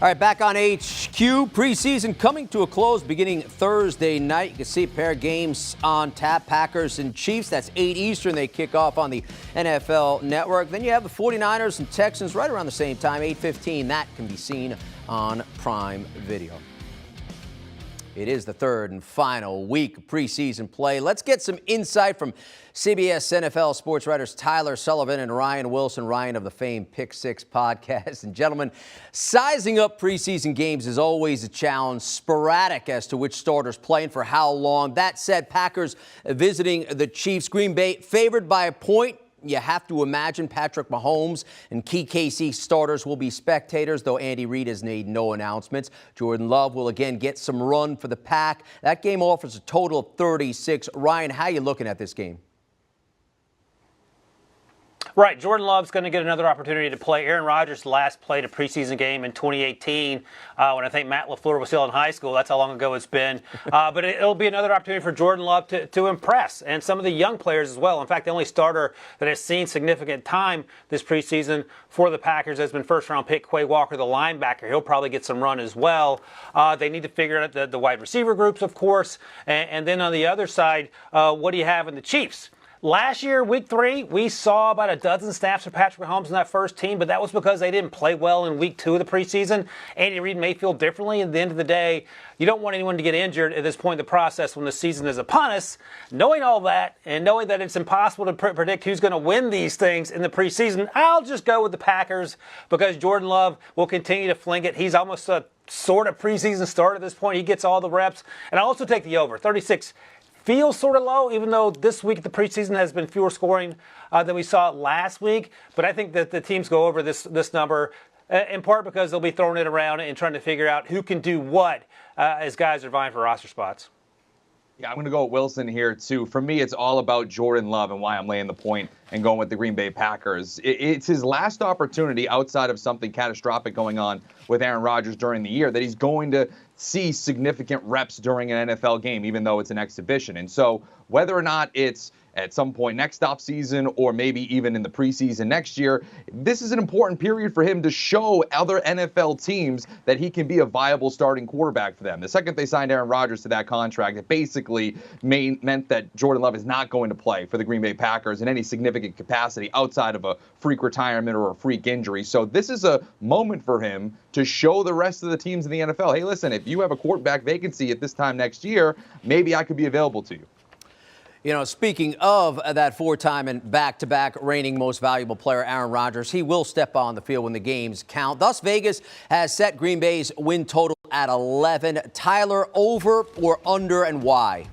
All right, back on HQ. Preseason coming to a close beginning Thursday night. You can see a pair of games on tap, Packers and Chiefs. That's 8 Eastern. They kick off on the NFL Network. Then you have the 49ers and Texans right around the same time, 8:15. That can be seen on Prime Video. It is the third and final week of preseason play. Let's get some insight from CBS NFL sports writers Tyler Sullivan and Ryan Wilson, Ryan of the famed Pick Six podcast. And gentlemen, sizing up preseason games is always a challenge, sporadic as to which starters play and for how long. That said, Packers visiting the Chiefs. Green Bay favored by a point. You have to imagine Patrick Mahomes and key KC starters will be spectators, though Andy Reid has made no announcements. Jordan Love will again get some run for the Pack. That game offers a total of 36. Ryan, how are you looking at this game? Right. Jordan Love's going to get another opportunity to play. Aaron Rodgers last played a preseason game in 2018 when I think Matt LaFleur was still in high school. That's how long ago it's been. But it'll be another opportunity for Jordan Love to impress, and some of the young players as well. In fact, the only starter that has seen significant time this preseason for the Packers has been first-round pick Quay Walker, the linebacker. He'll probably get some run as well. They need to figure out the wide receiver groups, of course. And then on the other side, what do you have in the Chiefs? Last year, week 3, we saw about a dozen snaps for Patrick Mahomes in that first team, but that was because they didn't play well in week 2 of the preseason. Andy Reid may feel differently. At the end of the day, you don't want anyone to get injured at this point in the process when the season is upon us. Knowing all that and knowing that it's impossible to predict who's going to win these things in the preseason, I'll just go with the Packers because Jordan Love will continue to fling it. He's almost a sort of preseason starter at this point. He gets all the reps. And I'll also take the over. 36 feels sort of low, even though this week the preseason has been fewer scoring than we saw last week. But I think that the teams go over this number in part because they'll be throwing it around and trying to figure out who can do what as guys are vying for roster spots. Yeah, I'm going to go with Wilson here, too. For me, it's all about Jordan Love and why I'm laying the point and going with the Green Bay Packers. It's his last opportunity outside of something catastrophic going on with Aaron Rodgers during the year that he's going to see significant reps during an NFL game, even though it's an exhibition. And so whether or not it's at some point next offseason or maybe even in the preseason next year, this is an important period for him to show other NFL teams that he can be a viable starting quarterback for them. The second they signed Aaron Rodgers to that contract, it basically meant that Jordan Love is not going to play for the Green Bay Packers in any significant capacity outside of a freak retirement or a freak injury. So this is a moment for him to show the rest of the teams in the NFL, hey, listen, if you have a quarterback vacancy at this time next year, maybe I could be available to you. You know, speaking of that 4-time and back-to-back reigning most valuable player, Aaron Rodgers, he will step on the field when the games count. Thus, Vegas has set Green Bay's win total at 11. Tyler, over or under, and why?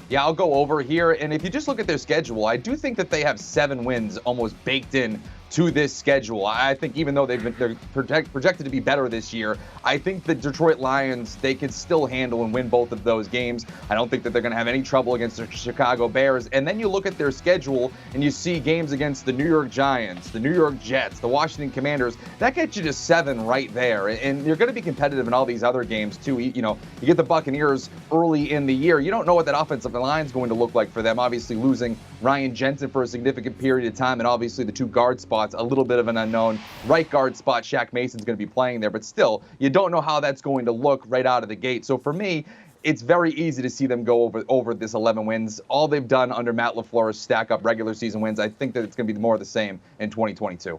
Yeah, I'll go over here. And if you just look at their schedule, I do think that they have 7 wins almost baked in to this schedule. I think even though they're projected to be better this year, I think the Detroit Lions, they can still handle and win both of those games. I don't think that they're going to have any trouble against the Chicago Bears. And then you look at their schedule and you see games against the New York Giants, the New York Jets, the Washington Commanders. That gets you to 7 right there. And you're going to be competitive in all these other games too. You know, you get the Buccaneers early in the year. You don't know what that offensive line is going to look like for them. Obviously losing Ryan Jensen for a significant period of time, and obviously the 2 guard spots, a little bit of an unknown. Right guard spot, Shaq Mason's going to be playing there, but still, you don't know how that's going to look right out of the gate. So for me, it's very easy to see them go over this 11 wins. All they've done under Matt LaFleur is stack up regular season wins. I think that it's going to be more of the same in 2022.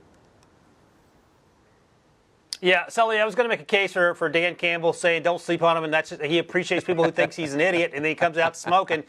Yeah, Sully, I was going to make a case for Dan Campbell saying don't sleep on him, and that's just, he appreciates people who thinks he's an idiot, and then he comes out smoking.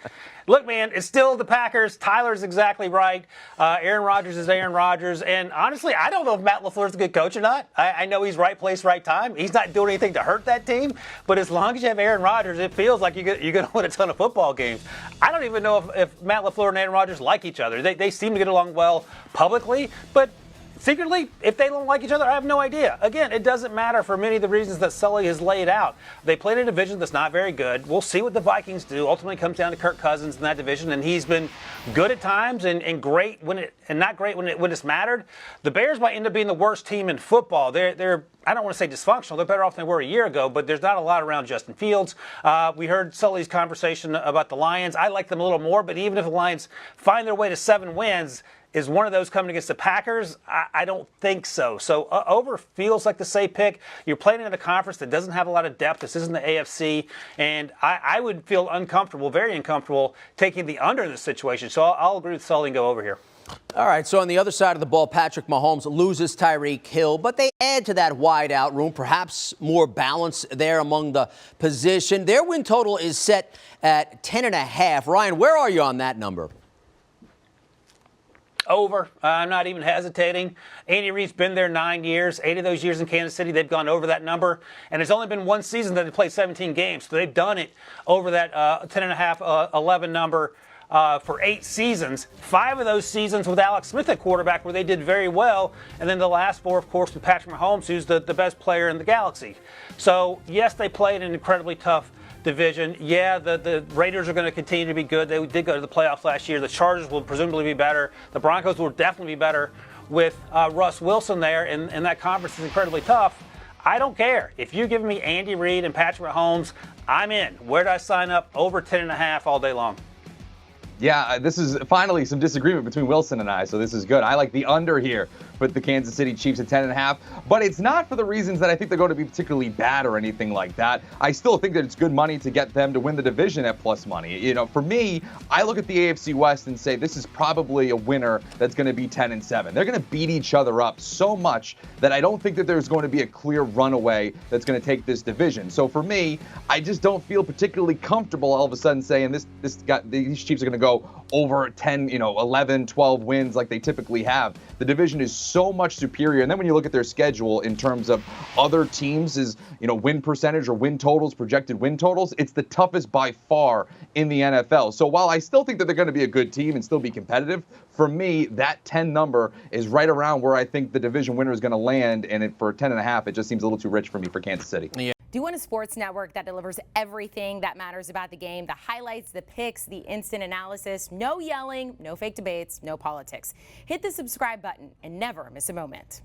Look, man, it's still the Packers. Tyler's exactly right. Aaron Rodgers is Aaron Rodgers, and honestly, I don't know if Matt LaFleur's a good coach or not. I know he's right place, right time. He's not doing anything to hurt that team, but as long as you have Aaron Rodgers, it feels like you're going to win a ton of football games. I don't even know if Matt LaFleur and Aaron Rodgers like each other. They seem to get along well publicly, but secretly, if they don't like each other, I have no idea. Again, it doesn't matter for many of the reasons that Sully has laid out. They played a division that's not very good. We'll see what the Vikings do. Ultimately, it comes down to Kirk Cousins in that division, and he's been good at times and great and not great when it's mattered. The Bears might end up being the worst team in football. They're I don't want to say dysfunctional. They're better off than they were a year ago, but there's not a lot around Justin Fields. We heard Sully's conversation about the Lions. I like them a little more, but even if the Lions find their way to 7 wins, Is one of those coming against the Packers? I don't think so. So over feels like the safe pick. You're playing in a conference that doesn't have a lot of depth. This isn't the AFC. And I would feel uncomfortable, very uncomfortable, taking the under in this situation. So I'll agree with Sully and go over here. All right, so on the other side of the ball, Patrick Mahomes loses Tyreek Hill, but they add to that wide out room, perhaps more balance there among the position. Their win total is set at 10.5. Ryan, where are you on that number? Over. I'm not even hesitating. Andy Reid's been there 9 years. 8 of those years in Kansas City, they've gone over that number. And it's only been one season that they played 17 games. So they've done it over that 10.5, 11 number for 8 seasons. 5 of those seasons with Alex Smith at quarterback where they did very well. And then the last 4, of course, with Patrick Mahomes, who's the best player in the galaxy. So, yes, they played an incredibly tough division. Yeah, the Raiders are going to continue to be good. They did go to the playoffs last year. The Chargers will presumably be better. The Broncos will definitely be better with Russ Wilson there, and that conference is incredibly tough. I don't care. If you're giving me Andy Reid and Patrick Mahomes, I'm in. Where do I sign up? Over 10.5 all day long. Yeah, this is finally some disagreement between Wilson and I, so this is good. I like the under here with the Kansas City Chiefs at 10.5, but it's not for the reasons that I think they're going to be particularly bad or anything like that. I still think that it's good money to get them to win the division at plus money. You know, for me, I look at the AFC West and say this is probably a winner that's going to be 10-7. They're going to beat each other up so much that I don't think that there's going to be a clear runaway that's going to take this division. So for me, I just don't feel particularly comfortable all of a sudden saying these Chiefs are going to go over 10, 11, 12 wins like they typically have. The division is so much superior. And then when you look at their schedule in terms of other teams' win percentage or win totals, projected win totals, it's the toughest by far in the NFL. So while I still think that they're going to be a good team and still be competitive, for me, that 10 number is right around where I think the division winner is going to land. And for 10.5, it just seems a little too rich for me for Kansas City. Yeah. Do you want a sports network that delivers everything that matters about the game? The highlights, the picks, the instant analysis, no yelling, no fake debates, no politics. Hit the subscribe button and never miss a moment.